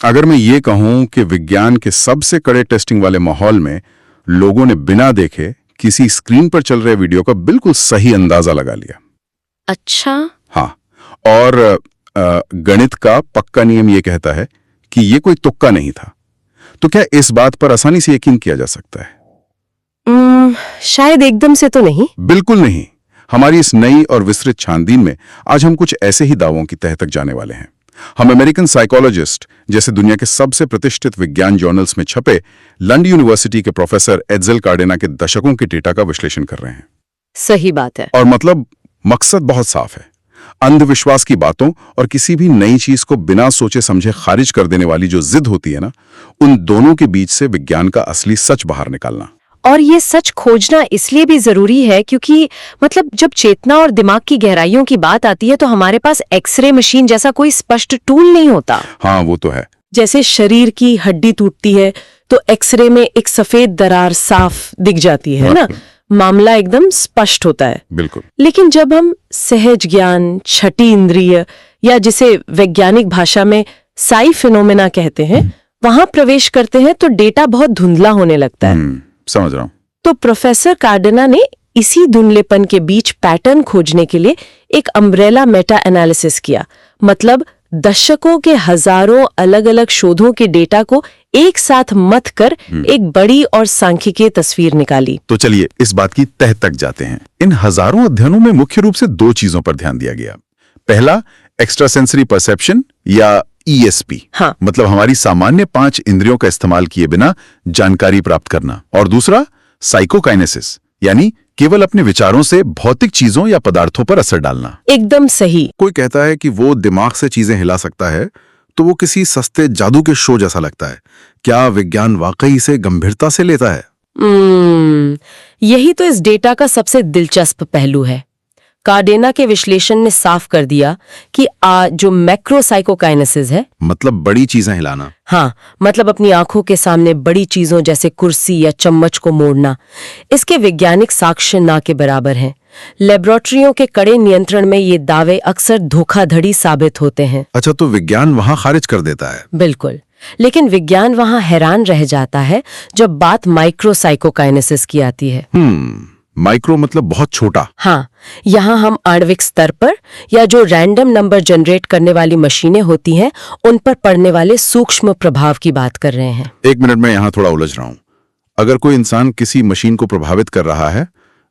अगर मैं ये कहूं कि विज्ञान के सबसे कड़े टेस्टिंग वाले माहौल में लोगों ने बिना देखे किसी स्क्रीन पर चल रहे वीडियो का बिल्कुल सही अंदाजा लगा लिया। अच्छा। हाँ, और गणित का पक्का नियम ये कहता है कि ये कोई तुक्का नहीं था। तो क्या इस बात पर आसानी से यकीन किया जा सकता है? शायद एकदम से तो नहीं। बिल्कुल नहीं। हमारी इस नई और विस्तृत छानबीन में आज हम कुछ ऐसे ही दावों की तह तक जाने वाले हैं। हम अमेरिकन साइकोलॉजिस्ट जैसे दुनिया के सबसे प्रतिष्ठित विज्ञान जर्नल्स में छपे लंडन यूनिवर्सिटी के प्रोफेसर एड्ज़ेल कार्डेना के दशकों के डेटा का विश्लेषण कर रहे हैं। सही बात है। और मतलब मकसद बहुत साफ है। अंधविश्वास की बातों और किसी भी नई चीज को बिना सोचे समझे खारिज कर देने वाली जो जिद होती है ना, उन दोनों के बीच से विज्ञान का असली सच बाहर निकालना। और ये सच खोजना इसलिए भी जरूरी है क्योंकि मतलब जब चेतना और दिमाग की गहराइयों की बात आती है तो हमारे पास एक्सरे मशीन जैसा कोई स्पष्ट टूल नहीं होता। हाँ, वो तो है। जैसे शरीर की हड्डी टूटती है तो एक्सरे में एक सफेद दरार साफ दिख जाती है ना, मामला एकदम स्पष्ट होता है। बिल्कुल। लेकिन जब हम सहज ज्ञान, छठी इंद्रिय या जिसे वैज्ञानिक भाषा में साई फिनोमेना कहते हैं, वहां प्रवेश करते हैं तो डेटा बहुत धुंधला होने लगता है। समझ रहा हूं। तो प्रोफेसर कार्डेना ने इसी धुंधलेपन के बीच पैटर्न खोजने के लिए एक अम्ब्रेला मेटा एनालिसिस किया। मतलब दशकों के हजारों अलग अलग शोधों के डेटा को एक साथ मथ कर एक बड़ी और सांख्यिकीय तस्वीर निकाली। तो चलिए इस बात की तह तक जाते हैं। इन हजारों अध्ययनों में मुख्य रूप से दो चीजों पर ध्यान दिया गया। पहला, एक्स्ट्रा सेंसरी परसेप्शन या ESP। हाँ। मतलब हमारी सामान्य 5 इंद्रियों का इस्तेमाल किए बिना जानकारी प्राप्त करना। और दूसरा, साइकोकाइनेसिस, यानी केवल अपने विचारों से भौतिक चीजों या पदार्थों पर असर डालना। एकदम सही। कोई कहता है कि वो दिमाग से चीजें हिला सकता है तो वो किसी सस्ते जादू के शो जैसा लगता है। क्या विज्ञान वाकई इसे गंभीरता से लेता है? यही तो इस डेटा का सबसे दिलचस्प पहलू है। कार्डेना के विश्लेषण ने साफ कर दिया कि जो मैक्रोसाइकोकाइनेसिस है, मतलब बड़ी चीजें हिलाना। हाँ, मतलब अपनी आंखों के सामने बड़ी चीजों जैसे कुर्सी या चम्मच को मोड़ना, इसके वैज्ञानिक साक्ष्य ना के बराबर हैं। लेबोरेटरियों के कड़े नियंत्रण में ये दावे अक्सर धोखाधड़ी साबित होते हैं। अच्छा, तो विज्ञान वहां खारिज कर देता है? बिल्कुल। लेकिन विज्ञान वहां हैरान रह जाता है जब बात माइक्रोसाइकोकाइनेसिस की आती है। माइक्रो मतलब बहुत छोटा। हाँ, यहाँ हम आणविक स्तर पर या जो रैंडम नंबर जनरेट करने वाली मशीनें होती हैं उन पर पड़ने वाले सूक्ष्म प्रभाव की बात कर रहे हैं। एक मिनट में यहाँ थोड़ा उलझ रहा हूँ। अगर कोई इंसान किसी मशीन को प्रभावित कर रहा है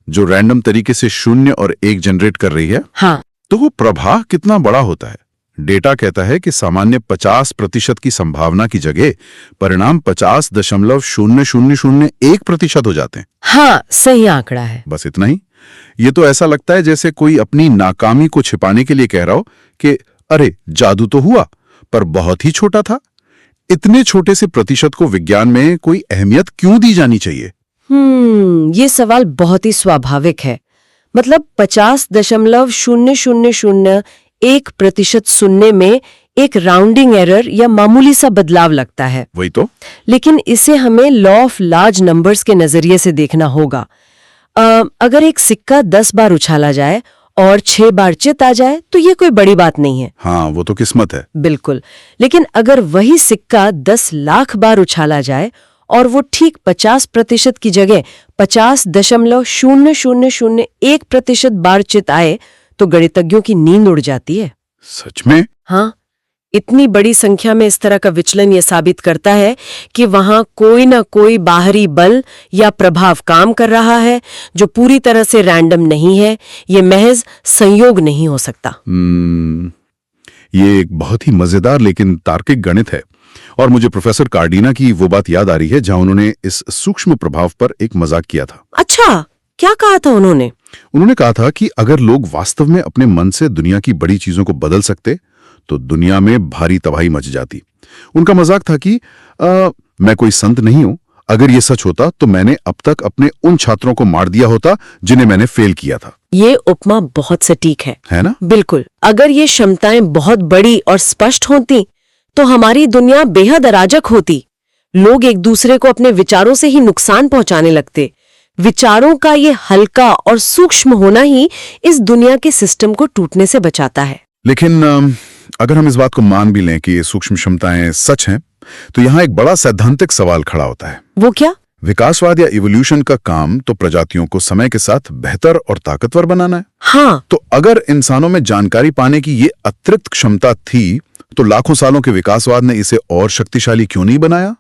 जो रैंडम तरीके से 0 और 1 जनरेट कर रही है, हाँ, तो वो प्रभाव कितना बड़ा होता है? डेटा कहता है कि सामान्य 50% की संभावना की जगह परिणाम 50.0001% हो जाते हैं। हाँ, सही आंकड़ा है। बस इतना ही। ये तो ऐसा लगता है जैसे कोई अपनी नाकामी को छिपाने के लिए कह रहा हो कि अरे जादू तो हुआ पर बहुत ही छोटा था। इतने छोटे से प्रतिशत को विज्ञान में कोई अहमियत क्यों दी जानी चाहिए? ये सवाल बहुत ही स्वाभाविक है। मतलब 50.0001% सुनने में एक राउंडिंग एरर या मामूली सा बदलाव लगता है। वही तो। लेकिन इसे हमें लॉ ऑफ लार्ज नंबर्स के नजरिए से देखना होगा। अगर एक सिक्का 10 बार उछाला जाए और 6 बार चित आ जाए तो ये कोई बड़ी बात नहीं है। हाँ, वो तो किस्मत है। बिल्कुल। लेकिन अगर वही सिक्का 10 लाख बार उछाला जाए और वो ठीक 50% की जगह 50.0001% बार चित आए तो गणितज्ञों की नींद उड़ जाती है। सच में? हाँ, इतनी बड़ी संख्या में इस तरह का विचलन ये साबित करता है कि वहां कोई ना कोई बाहरी बल या प्रभाव काम कर रहा है जो पूरी तरह से रैंडम नहीं है। ये महज संयोग नहीं हो सकता। ये एक बहुत ही मजेदार लेकिन तार्किक गणित है। और मुझे प्रोफेसर कार्डेना की वो बात याद आ रही है जहां उन्होंने इस सूक्ष्म प्रभाव पर एक मजाक किया था। अच्छा, क्या कहा था उन्होंने? उन्होंने कहा था कि अगर लोग वास्तव में अपने मन से दुनिया की बड़ी चीजों को बदल सकते तो दुनिया में भारी तबाही मच जाती। उनका मजाक था कि मैं कोई संत नहीं हूं, अगर ये सच होता तो मैंने अब तक अपने उन छात्रों को मार दिया होता जिन्हें मैंने फेल किया था। ये उपमा बहुत सटीक है ना? बिल्कुल। अगर ये क्षमताएं बहुत बड़ी और स्पष्ट होती तो हमारी दुनिया बेहद अराजक होती। लोग एक दूसरे को अपने विचारों से ही नुकसान पहुंचाने लगते। विचारों का ये हल्का और सूक्ष्म होना ही इस दुनिया के सिस्टम को टूटने से बचाता है। लेकिन अगर हम इस बात को मान भी लें कि ये सूक्ष्म क्षमताएं सच हैं, तो यहाँ एक बड़ा सैद्धांतिक सवाल खड़ा होता है। वो क्या? विकासवाद या इवोल्यूशन का काम तो प्रजातियों को समय के साथ बेहतर और ताकतवर बनाना है। हाँ, तो अगर इंसानों में जानकारी पाने की ये अतिरिक्त क्षमता थी, तो लाखों सालों के विकासवाद ने इसे और शक्तिशाली क्यों नहीं बनाया?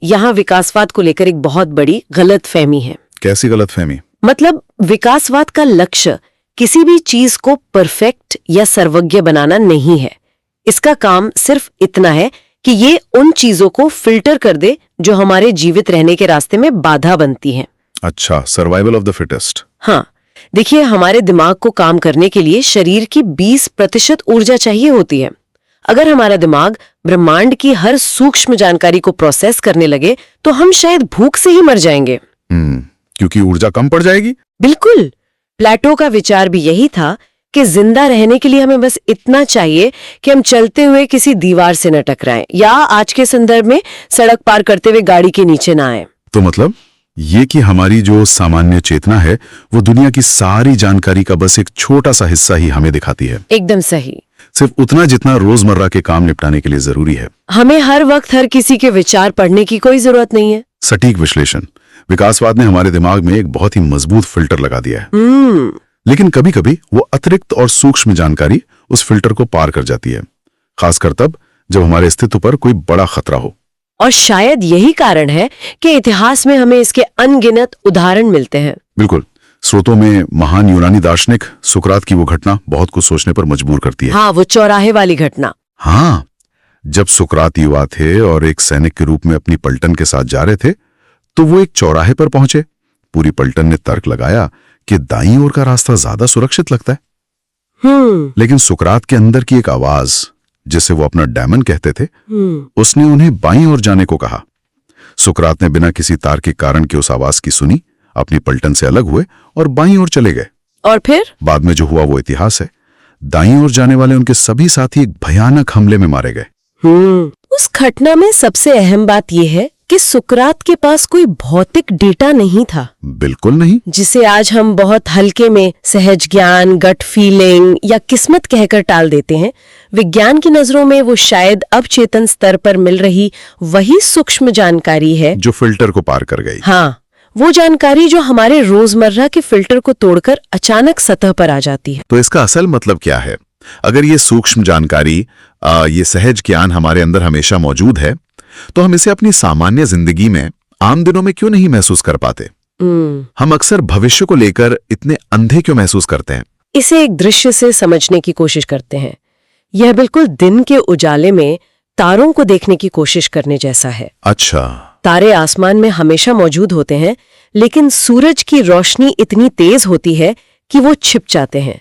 यहाँ विकासवाद को लेकर एक बहुत बड़ी गलतफहमी है। कैसी गलतफहमी? मतलब विकासवाद का लक्ष्य किसी भी चीज को परफेक्ट या सर्वज्ञ बनाना नहीं है। इसका काम सिर्फ इतना है कि ये उन चीजों को फिल्टर कर दे जो हमारे जीवित रहने के रास्ते में बाधा बनती हैं। अच्छा, सर्वाइवल ऑफ द फिटेस्ट। हाँ, देखिए, हमारे दिमाग को काम करने के लिए शरीर की 20% ऊर्जा चाहिए होती है। अगर हमारा दिमाग ब्रह्मांड की हर सूक्ष्म जानकारी को प्रोसेस करने लगे तो हम शायद भूख से ही मर जाएंगे। क्योंकि ऊर्जा कम पड़ जाएगी। बिल्कुल। प्लेटो का विचार भी यही था कि जिंदा रहने के लिए हमें बस इतना चाहिए कि हम चलते हुए किसी दीवार से न टकराएं, या आज के संदर्भ में सड़क पार करते हुए गाड़ी के नीचे ना आए। तो मतलब ये कि हमारी जो सामान्य चेतना है वो दुनिया की सारी जानकारी का बस एक छोटा सा हिस्सा ही हमें दिखाती है। एकदम सही। सिर्फ उतना जितना रोजमर्रा के काम निपटाने के लिए जरूरी है। हमें हर वक्त हर किसी के विचार पढ़ने की कोई जरूरत नहीं है। सटीक विश्लेषण। विकासवाद ने हमारे दिमाग में एक बहुत ही मजबूत फिल्टर लगा दिया है। लेकिन कभी कभी वो अतिरिक्त और सूक्ष्म जानकारी उस फिल्टर को पार कर जाती है, खासकर तब जब हमारे अस्तित्व पर कोई बड़ा खतरा हो। और शायद यही कारण है कि इतिहास में हमें इसके अनगिनत उदाहरण मिलते हैं। बिल्कुल। स्रोतों में महान यूनानी दार्शनिक सुकरात की वो घटना बहुत कुछ सोचने पर मजबूर करती है। हाँ, वो चौराहे वाली घटना। हाँ, जब सुकरात युवा थे और एक सैनिक के रूप में अपनी पलटन के साथ जा रहे थे, तो वो एक चौराहे पर पहुंचे। पूरी पलटन ने तर्क लगाया कि दाईं ओर का रास्ता ज्यादा सुरक्षित लगता है। लेकिन सुकरात के अंदर की एक आवाज, जिसे वो अपना डायमन कहते थे, उसने उन्हें बाईं ओर जाने को कहा। सुकरात ने बिना किसी तार्किक कारण के उस आवाज की सुनी, अपनी पलटन से अलग हुए और बाईं ओर चले गए। और फिर बाद में जो हुआ वो इतिहास है। दाईं ओर जाने वाले उनके सभी साथी एक भयानक हमले में मारे गए। उस घटना में सबसे अहम बात यह है कि सुकरात के पास कोई भौतिक डेटा नहीं था। बिल्कुल नहीं। जिसे आज हम बहुत हल्के में सहज ज्ञान, गट फीलिंग या किस्मत कहकर टाल देते हैं, विज्ञान की नजरों में वो शायद अवचेतन स्तर पर मिल रही वही सूक्ष्म जानकारी है जो फिल्टर को पार कर गई। हाँ, वो जानकारी जो हमारे रोजमर्रा के फिल्टर को तोड़कर अचानक सतह पर आ जाती है। तो इसका असल मतलब क्या है? अगर ये सूक्ष्म जानकारी, ये सहज ज्ञान हमारे अंदर हमेशा मौजूद है, तो हम इसे अपनी सामान्य जिंदगी में आम दिनों में क्यों नहीं महसूस कर पाते? हम अक्सर भविष्य को लेकर इतने अंधे क्यों महसूस करते हैं? इसे एक दृश्य से समझने की कोशिश करते हैं। यह बिल्कुल दिन के उजाले में तारों को देखने की कोशिश करने जैसा है। अच्छा। तारे आसमान में हमेशा मौजूद होते हैं, लेकिन सूरज की रोशनी इतनी तेज होती है कि वो छिप जाते हैं।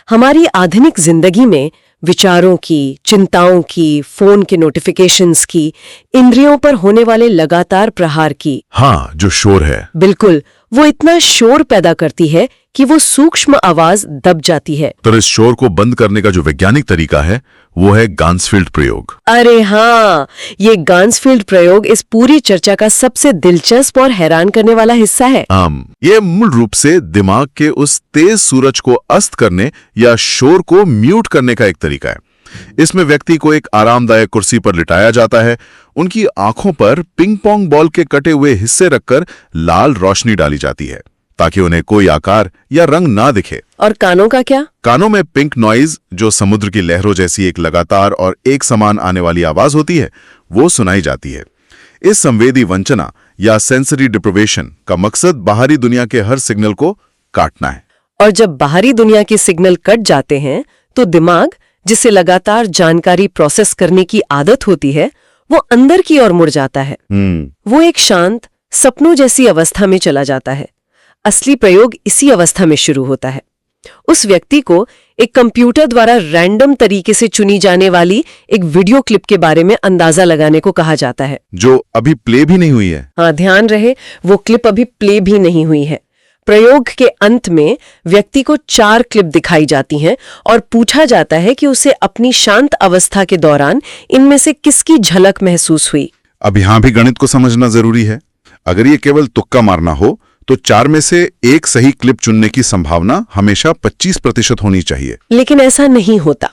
हमारी आधुनिक जिंदगी में विचारों की, चिंताओं की, फोन के नोटिफिकेशंस की, इंद्रियों पर होने वाले लगातार प्रहार की, हाँ, जो शोर है, बिल्कुल, वो इतना शोर पैदा करती है कि वो सूक्ष्म आवाज दब जाती है। तो इस शोर को बंद करने का जो वैज्ञानिक तरीका है वो है गांसफील्ड प्रयोग। अरे हाँ, ये गांसफील्ड प्रयोग इस पूरी चर्चा का सबसे दिलचस्प और हैरान करने वाला हिस्सा है। ये मूल रूप से दिमाग के उस तेज सूरज को अस्त करने या शोर को म्यूट करने का एक तरीका है। इसमें व्यक्ति को एक आरामदायक कुर्सी पर लिटाया जाता है, उनकी आंखों पर पिंग पोंग बॉल के कटे हुए हिस्से रखकर लाल रोशनी डाली जाती है ताकि उन्हें कोई आकार या रंग ना दिखे। और कानों का क्या? कानों में पिंक नॉइज, जो समुद्र की लहरों जैसी एक लगातार और एक समान आने वाली आवाज होती है, वो सुनाई जाती है। इस संवेदी वंचना या सेंसरी डिप्रिवेशन का मकसद बाहरी दुनिया के हर सिग्नल को काटना है। और जब बाहरी दुनिया के सिग्नल कट जाते हैं तो दिमाग, जिसे लगातार जानकारी प्रोसेस करने की आदत होती है, वो अंदर की ओर मुड़ जाता है। वो एक शांत, सपनों जैसी अवस्था में चला जाता है। असली प्रयोग इसी अवस्था में शुरू होता है। उस व्यक्ति को एक कंप्यूटर द्वारा रैंडम तरीके से चुनी जाने वाली एक वीडियो क्लिप के बारे में अंदाजा लगाने को कहा जाता है, जो अभी प्ले भी नहीं हुई है। हाँ, ध्यान रहे, वो क्लिप अभी प्ले भी नहीं हुई है। प्रयोग के अंत में व्यक्ति को 4 क्लिप दिखाई जाती हैं और पूछा जाता है कि उसे अपनी शांत अवस्था के दौरान इनमें से किसकी झलक महसूस हुई। अब यहां भी गणित को समझना जरूरी है। अगर ये केवल तुक्का मारना हो तो 4 में से एक सही क्लिप चुनने की संभावना हमेशा 25% होनी चाहिए। लेकिन ऐसा नहीं होता।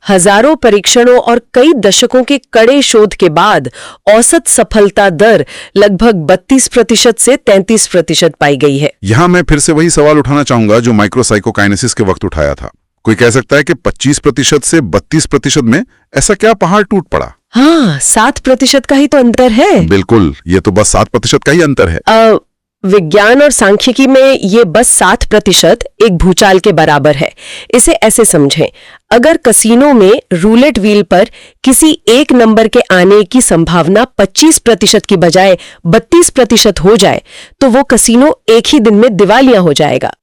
हजारों परीक्षणों और कई दशकों के कड़े शोध के बाद औसत सफलता दर लगभग 32% से 33% पाई गई है। यहां मैं फिर से वही सवाल उठाना चाहूंगा जो माइक्रोसाइकोकाइनेसिस के वक्त उठाया था। कोई कह सकता है कि 25% से 32% में ऐसा क्या पहाड़ टूट पड़ा? हाँ, 7% का ही तो अंतर है। बिल्कुल, ये तो बस 7% का ही अंतर है। विज्ञान और सांख्यिकी में ये बस 7% एक भूचाल के बराबर है। इसे ऐसे समझें, अगर कसिनो में रूलेट व्हील पर किसी एक नंबर के आने की संभावना 25% की बजाय 32% हो जाए तो वो कसिनो एक ही दिन में दिवालिया हो जाएगा।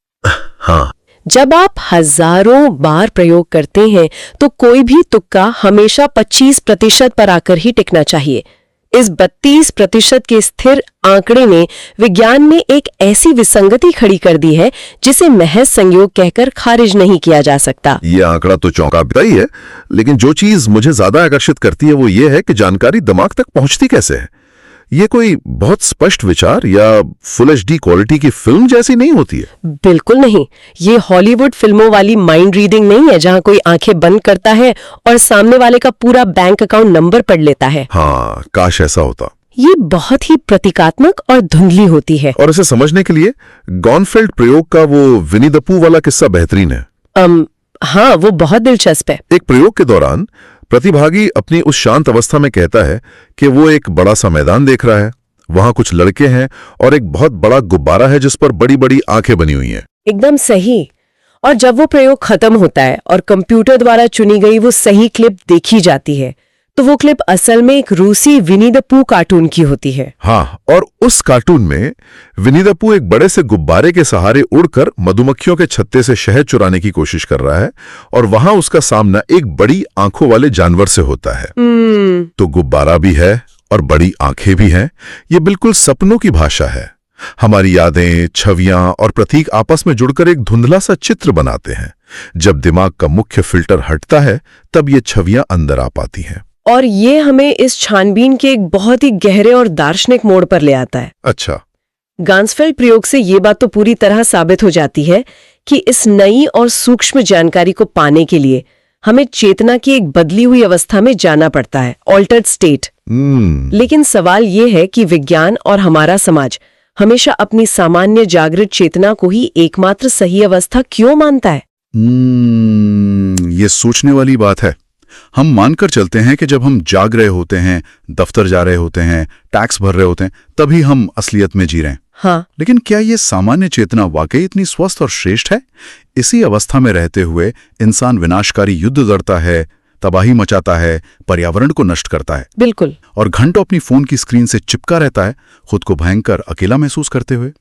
हाँ। जब आप हजारों बार प्रयोग करते हैं तो कोई भी तुक्का हमेशा 25% पर आकर ही टिकना चाहिए। इस 32% के स्थिर आंकड़े ने विज्ञान में एक ऐसी विसंगति खड़ी कर दी है जिसे महज संयोग कहकर खारिज नहीं किया जा सकता। ये आंकड़ा तो चौंकाता ही है, लेकिन जो चीज मुझे ज्यादा आकर्षित करती है वो ये है कि जानकारी दिमाग तक पहुंचती कैसे है। ये कोई बहुत स्पष्ट विचार या फुल एचडी क्वालिटी की फिल्म जैसी नहीं होती है। बिल्कुल नहीं। ये हॉलीवुड फिल्मों वाली माइंड रीडिंग नहीं है जहां कोई आंखें बंद करता है और सामने वाले का पूरा बैंक अकाउंट नंबर पढ़ लेता है। हाँ, काश ऐसा होता। ये बहुत ही प्रतीकात्मक और धुंधली होती है। और इसे समझने के लिए गॉनफेल्ड प्रयोग का वो विनी द पू वाला किस्सा बेहतरीन है। हाँ, वो बहुत दिलचस्प है। एक प्रयोग के दौरान प्रतिभागी अपनी उस शांत अवस्था में कहता है कि वो एक बड़ा सा मैदान देख रहा है, वहां कुछ लड़के हैं और एक बहुत बड़ा गुब्बारा है जिस पर बड़ी बड़ी आंखें बनी हुई हैं। एकदम सही। और जब वो प्रयोग खत्म होता है और कंप्यूटर द्वारा चुनी गई वो सही क्लिप देखी जाती है तो वो क्लिप असल में एक रूसी विनी द पू कार्टून की होती है। हाँ, और उस कार्टून में विनी द पू एक बड़े से गुब्बारे के सहारे उड़कर मधुमक्खियों के छत्ते से शहद चुराने की कोशिश कर रहा है और वहां उसका सामना एक बड़ी आंखों वाले जानवर से होता है। तो गुब्बारा भी है और बड़ी आंखें भी हैं। ये बिल्कुल सपनों की भाषा है। हमारी यादें, छवियां और प्रतीक आपस में जुड़कर एक धुंधला सा चित्र बनाते हैं। जब दिमाग का मुख्य फिल्टर हटता है तब ये छवियां अंदर आ पाती हैं। और ये हमें इस छानबीन के एक बहुत ही गहरे और दार्शनिक मोड़ पर ले आता है। अच्छा। गांसफेल्ड प्रयोग से ये बात तो पूरी तरह साबित हो जाती है कि इस नई और सूक्ष्म जानकारी को पाने के लिए हमें चेतना की एक बदली हुई अवस्था में जाना पड़ता है, ऑल्टर्ड स्टेट। लेकिन सवाल ये है कि विज्ञान और हमारा समाज हमेशा अपनी सामान्य जागृत चेतना को ही एकमात्र सही अवस्था क्यों मानता है? ये सोचने वाली बात है। हम मानकर चलते हैं कि जब हम जाग रहे होते हैं, दफ्तर जा रहे होते हैं, टैक्स भर रहे होते हैं, तभी हम असलियत में जी रहे हैं। हाँ। लेकिन क्या ये सामान्य चेतना वाकई इतनी स्वस्थ और श्रेष्ठ है? इसी अवस्था में रहते हुए इंसान विनाशकारी युद्ध लड़ता है, तबाही मचाता है, पर्यावरण को नष्ट करता है। बिल्कुल। और घंटों अपनी फोन की स्क्रीन से चिपका रहता है, खुद को भयंकर अकेला महसूस करते हुए।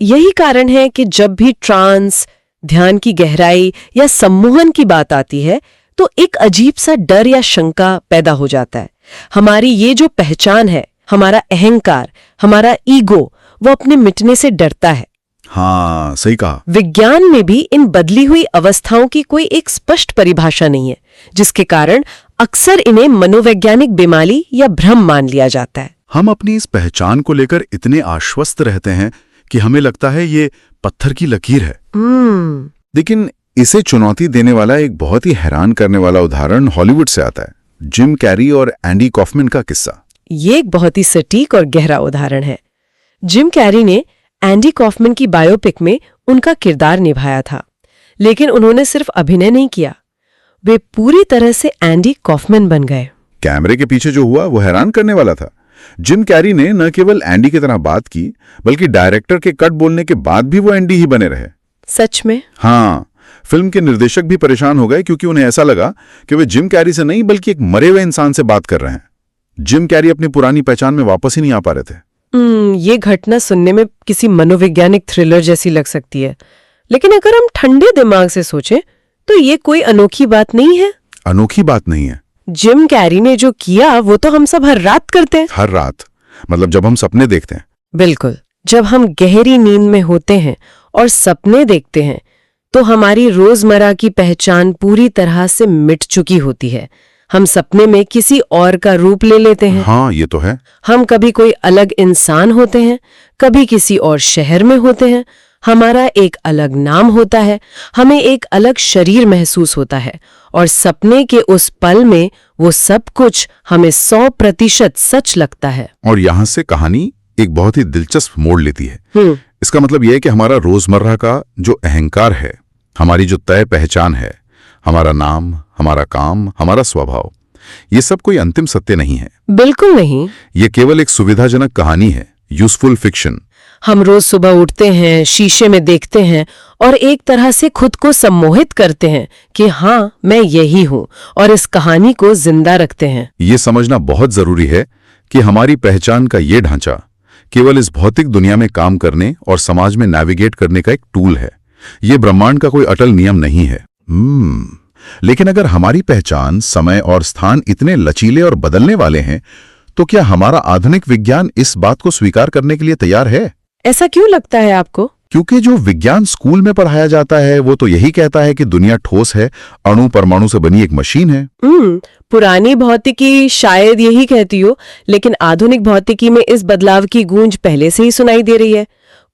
यही कारण है कि जब भी ट्रांस, ध्यान की गहराई या सम्मोहन की बात आती है तो एक अजीब सा डर या शंका पैदा हो जाता है। हमारी ये जो पहचान है, हमारा अहंकार, हमारा ईगो, वो अपने मिटने से डरता है। हाँ, सही कहा। विज्ञान में भी इन बदली हुई अवस्थाओं की कोई एक स्पष्ट परिभाषा नहीं है, जिसके कारण अक्सर इन्हें मनोवैज्ञानिक बीमारी या भ्रम मान लिया जाता है। हम अपनी इस पहचान को लेकर इतने आश्वस्त रहते हैं कि हमें लगता है ये पत्थर की लकीर है। लेकिन इसे चुनौती देने वाला एक बहुत ही हैरान करने वाला उदाहरण हॉलीवुड से आता है, जिम कैरी और एंडी कॉफमैन का किस्सा। ये एक बहुत ही सटीक और गहरा उदाहरण है। जिम कैरी ने एंडी कॉफमैन की बायोपिक में उनका किरदार निभाया था, लेकिन उन्होंने सिर्फ अभिनय नहीं किया, वे पूरी तरह से एंडी कॉफमैन बन गए। कैमरे के पीछे जो हुआ वो हैरान करने वाला था। जिम कैरी ने न केवल एंडी की तरह बात की, बल्कि डायरेक्टर के कट बोलने के बाद भी वो एंडी ही बने रहे। सच में? हाँ। फिल्म के निर्देशक भी परेशान हो गए क्योंकि उन्हें ऐसा लगा कि वे जिम कैरी से नहीं बल्कि एक मरे हुए इंसान से बात कर रहे हैं। जिम कैरी अपनी पुरानी पहचान में वापस ही नहीं आ पा रहे थे। ये घटना सुनने में किसी मनोवैज्ञानिक थ्रिलर जैसी लग सकती है, लेकिन अगर हम ठंडे दिमाग से सोचें तो ये कोई अनोखी बात नहीं है। अनोखी बात नहीं है। जिम कैरी ने जो किया वो तो हम सब हर रात करते हैं। हर रात मतलब जब हम सपने देखते हैं। बिल्कुल। जब हम गहरी नींद में होते हैं और सपने देखते हैं तो हमारी रोजमर्रा की पहचान पूरी तरह से मिट चुकी होती है। हम सपने में किसी और का रूप ले लेते हैं। हाँ, ये तो है। हम कभी कोई अलग इंसान होते हैं, कभी किसी और शहर में होते हैं, हमारा एक अलग नाम होता है, हमें एक अलग शरीर महसूस होता है, और सपने के उस पल में वो सब कुछ हमें 100% सच लगता है। और यहां से कहानी एक बहुत ही दिलचस्प मोड़ लेती है। इसका मतलब यह है कि हमारा रोजमर्रा का जो अहंकार है, हमारी जो तय पहचान है, हमारा नाम, हमारा काम, हमारा स्वभाव, ये सब कोई अंतिम सत्य नहीं है। बिल्कुल नहीं। ये केवल एक सुविधाजनक कहानी है, यूजफुल फिक्शन। हम रोज सुबह उठते हैं, शीशे में देखते हैं और एक तरह से खुद को सम्मोहित करते हैं कि हाँ, मैं यही हूं, और इस कहानी को जिंदा रखते हैं। ये समझना बहुत जरूरी है कि हमारी पहचान का ये ढांचा केवल इस भौतिक दुनिया में काम करने और समाज में नेविगेट करने का एक टूल है। ये ब्रह्मांड का कोई अटल नियम नहीं है। लेकिन अगर हमारी पहचान, समय और स्थान इतने लचीले और बदलने वाले हैं, तो क्या हमारा आधुनिक विज्ञान इस बात को स्वीकार करने के लिए तैयार है? ऐसा क्यों लगता है आपको? क्योंकि जो विज्ञान स्कूल में पढ़ाया जाता है वो तो यही कहता है कि दुनिया ठोस है, अणु परमाणु से बनी एक मशीन है। पुरानी भौतिकी शायद यही कहती हो, लेकिन आधुनिक भौतिकी में इस बदलाव की गूंज पहले से ही सुनाई दे रही है।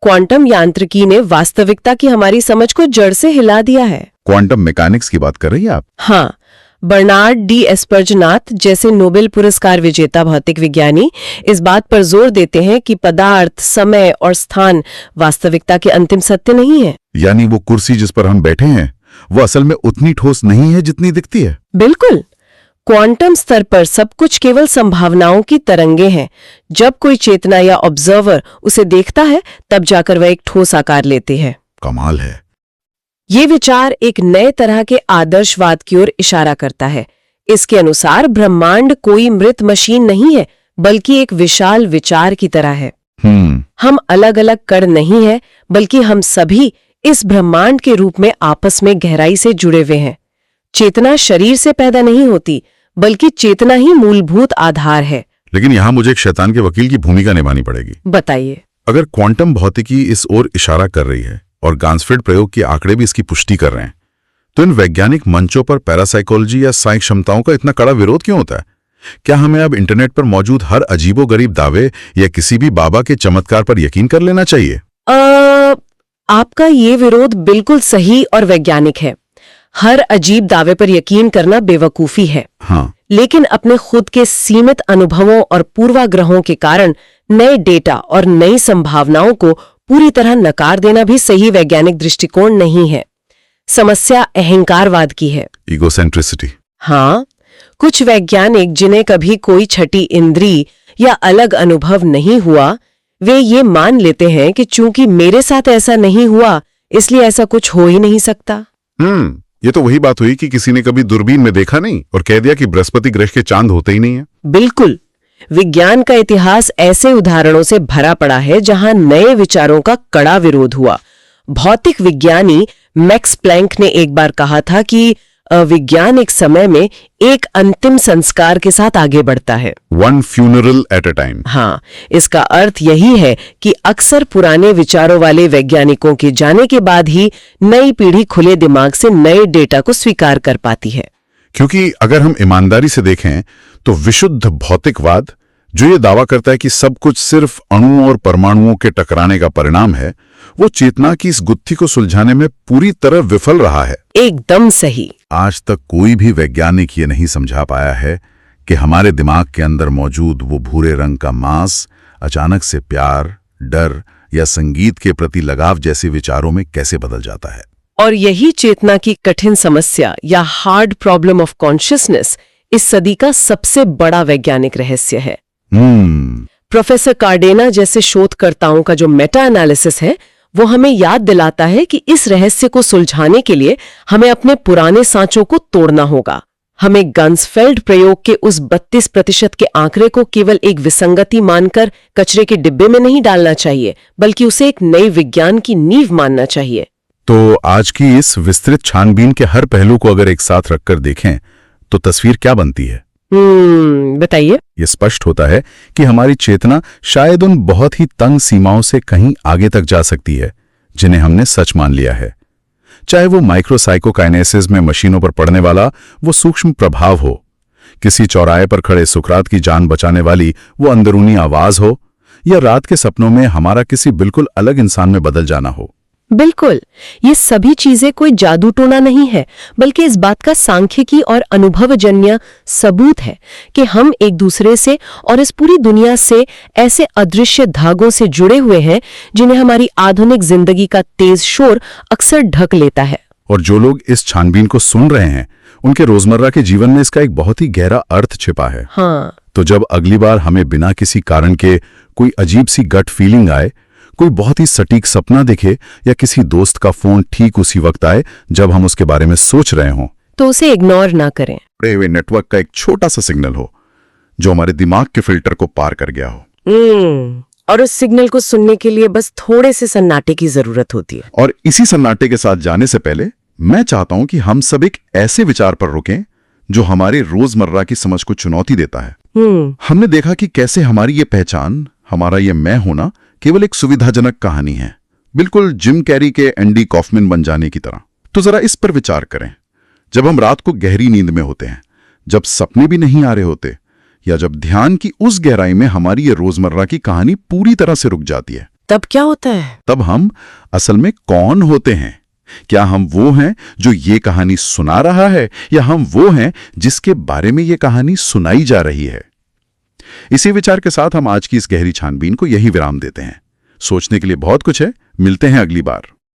क्वांटम यांत्रिकी ने वास्तविकता की हमारी समझ को जड़ से हिला दिया है। क्वांटम मैकेनिक्स की बात कर रही हैं आप? हाँ, बर्नार्ड डी एस्पर्जनाथ जैसे नोबेल पुरस्कार विजेता भौतिक विज्ञानी इस बात पर जोर देते हैं कि पदार्थ, समय और स्थान वास्तविकता के अंतिम सत्य नहीं है। यानी वो कुर्सी जिस पर हम बैठे हैं वो असल में उतनी ठोस नहीं है जितनी दिखती है। बिल्कुल। क्वांटम स्तर पर सब कुछ केवल संभावनाओं की तरंगे हैं। जब कोई चेतना या ऑब्जर्वर उसे देखता है, तब जाकर वह एक ठोस आकार लेते हैं। कमाल है। ये विचार एक नए तरह के आदर्शवाद की ओर इशारा करता है। इसके अनुसार ब्रह्मांड कोई मृत मशीन नहीं है, बल्कि एक विशाल विचार की तरह है। हम अलग अलग कण नहीं है, बल्कि हम सभी इस ब्रह्मांड के रूप में आपस में गहराई से जुड़े हुए हैं। चेतना शरीर से पैदा नहीं होती, बल्कि चेतना ही मूलभूत आधार है। लेकिन यहाँ मुझे एक शैतान के वकील की भूमिका निभानी पड़ेगी। बताइए। अगर क्वांटम भौतिकी इस ओर इशारा कर रही है और गांसफेड प्रयोग के आंकड़े भी इसकी पुष्टि कर रहे हैं, तो इन वैज्ञानिक मंचों पर पैरासाइकोलॉजी या साइक क्षमताओं का इतना कड़ा विरोध क्यों होता है? क्या हमें अब इंटरनेट पर मौजूद हर अजीबोगरीब दावे या किसी भी बाबा के चमत्कार पर यकीन कर लेना चाहिए? आपका ये विरोध बिल्कुल सही और वैज्ञानिक है। हर अजीब दावे पर यकीन करना बेवकूफी है। हाँ। लेकिन अपने खुद के सीमित अनुभवों और पूर्वाग्रहों के कारण नए डेटा और नई संभावनाओं को पूरी तरह नकार देना भी सही वैज्ञानिक दृष्टिकोण नहीं है। समस्या अहंकारवाद की है। ईगोसेंट्रिसिटी। हाँ, कुछ वैज्ञानिक जिन्हें कभी कोई छठी इंद्री या अलग अनुभव नहीं हुआ, वे ये मान लेते हैं कि चूंकि मेरे साथ ऐसा नहीं हुआ, इसलिए ऐसा कुछ हो ही नहीं सकता। ये तो वही बात हुई कि किसी ने कभी दूरबीन में देखा नहीं और कह दिया कि बृहस्पति ग्रह के चांद होते ही नहीं है। बिल्कुल। विज्ञान का इतिहास ऐसे उदाहरणों से भरा पड़ा है जहां नए विचारों का कड़ा विरोध हुआ। भौतिक विज्ञानी मैक्स प्लैंक ने एक बार कहा था कि विज्ञान एक समय में एक अंतिम संस्कार के साथ आगे बढ़ता है। One funeral at a time। हाँ, इसका अर्थ यही है कि अक्सर पुराने विचारों वाले वैज्ञानिकों के जाने के बाद ही नई पीढ़ी खुले दिमाग से नए डेटा को स्वीकार कर पाती है। क्योंकि अगर हम ईमानदारी से देखें तो विशुद्ध भौतिकवाद जो ये दावा करता है कि सब कुछ सिर्फ अणुओं और परमाणुओं के टकराने का परिणाम है, वो चेतना की इस गुत्थी को सुलझाने में पूरी तरह विफल रहा है। एकदम सही। आज तक कोई भी वैज्ञानिक ये नहीं समझा पाया है कि हमारे दिमाग के अंदर मौजूद वो भूरे रंग का मांस अचानक से प्यार, डर या संगीत के प्रति लगाव जैसे विचारों में कैसे बदल जाता है। और यही चेतना की कठिन समस्या या हार्ड प्रॉब्लम ऑफ कॉन्शियसनेस इस सदी का सबसे बड़ा वैज्ञानिक रहस्य है। प्रोफेसर कार्डेना जैसे शोधकर्ताओं का जो मेटा एनालिसिस है, वो हमें याद दिलाता है कि इस रहस्य को सुलझाने के लिए हमें अपने पुराने सांचों को तोड़ना होगा। हमें गन्सफेल्ड प्रयोग के उस 32% के आंकड़े को केवल एक विसंगति मानकर कचरे के डिब्बे में नहीं डालना चाहिए, बल्कि उसे एक नई विज्ञान की नींव मानना चाहिए। तो आज की इस विस्तृत छानबीन के हर पहलू को अगर एक साथ रखकर देखें तो तस्वीर क्या बनती है? बताइए। ये स्पष्ट होता है कि हमारी चेतना शायद उन बहुत ही तंग सीमाओं से कहीं आगे तक जा सकती है जिन्हें हमने सच मान लिया है। चाहे वो माइक्रोसाइकोकाइनेसिस में मशीनों पर पड़ने वाला वो सूक्ष्म प्रभाव हो, किसी चौराहे पर खड़े सुकरात की जान बचाने वाली वो अंदरूनी आवाज हो, या रात के सपनों में हमारा किसी बिल्कुल अलग इंसान में बदल जाना हो। बिल्कुल, ये सभी चीजें कोई जादू टोना नहीं है, बल्कि इस बात का सांख्यिकी और अनुभवजन्य सबूत है कि हम एक दूसरे से और इस पूरी दुनिया से ऐसे अदृश्य धागों से जुड़े हुए हैं जिन्हें हमारी आधुनिक जिंदगी का तेज शोर अक्सर ढक लेता है। और जो लोग इस छानबीन को सुन रहे हैं, उनके रोजमर्रा के जीवन में इसका एक बहुत ही गहरा अर्थ छिपा है। हाँ, तो जब अगली बार हमें बिना किसी कारण के कोई अजीब सी गट फीलिंग आए, कोई बहुत ही सटीक सपना दिखे या किसी दोस्त का फोन ठीक उसी वक्त आए जब हम उसके बारे में सोच रहे हों, तो उसे इग्नोर ना करें। बड़े हुए नेटवर्क का एक छोटा सा सिग्नल हो जो हमारे दिमाग के फिल्टर को पार कर गया हो। और उस सिग्नल को सुनने के लिए बस थोड़े से सन्नाटे की जरूरत होती है। और इसी सन्नाटे के साथ जाने से पहले मैं चाहता हूं कि हम सब एक ऐसे विचार पर रुकें जो हमारे रोजमर्रा की समझ को चुनौती देता है। हमने देखा कि कैसे हमारी ये पहचान, हमारा ये मैं होना केवल एक सुविधाजनक कहानी है, बिल्कुल जिम कैरी के एंडी कॉफमैन बन जाने की तरह। तो जरा इस पर विचार करें। जब हम रात को गहरी नींद में होते हैं, जब सपने भी नहीं आ रहे होते, या जब ध्यान की उस गहराई में हमारी ये रोजमर्रा की कहानी पूरी तरह से रुक जाती है, तब क्या होता है? तब हम असल में कौन होते हैं? क्या हम वो हैं जो ये कहानी सुना रहा है, या हम वो हैं जिसके बारे में ये कहानी सुनाई जा रही है? इसी विचार के साथ हम आज की इस गहरी छानबीन को यही विराम देते हैं। सोचने के लिए बहुत कुछ है। मिलते हैं अगली बार।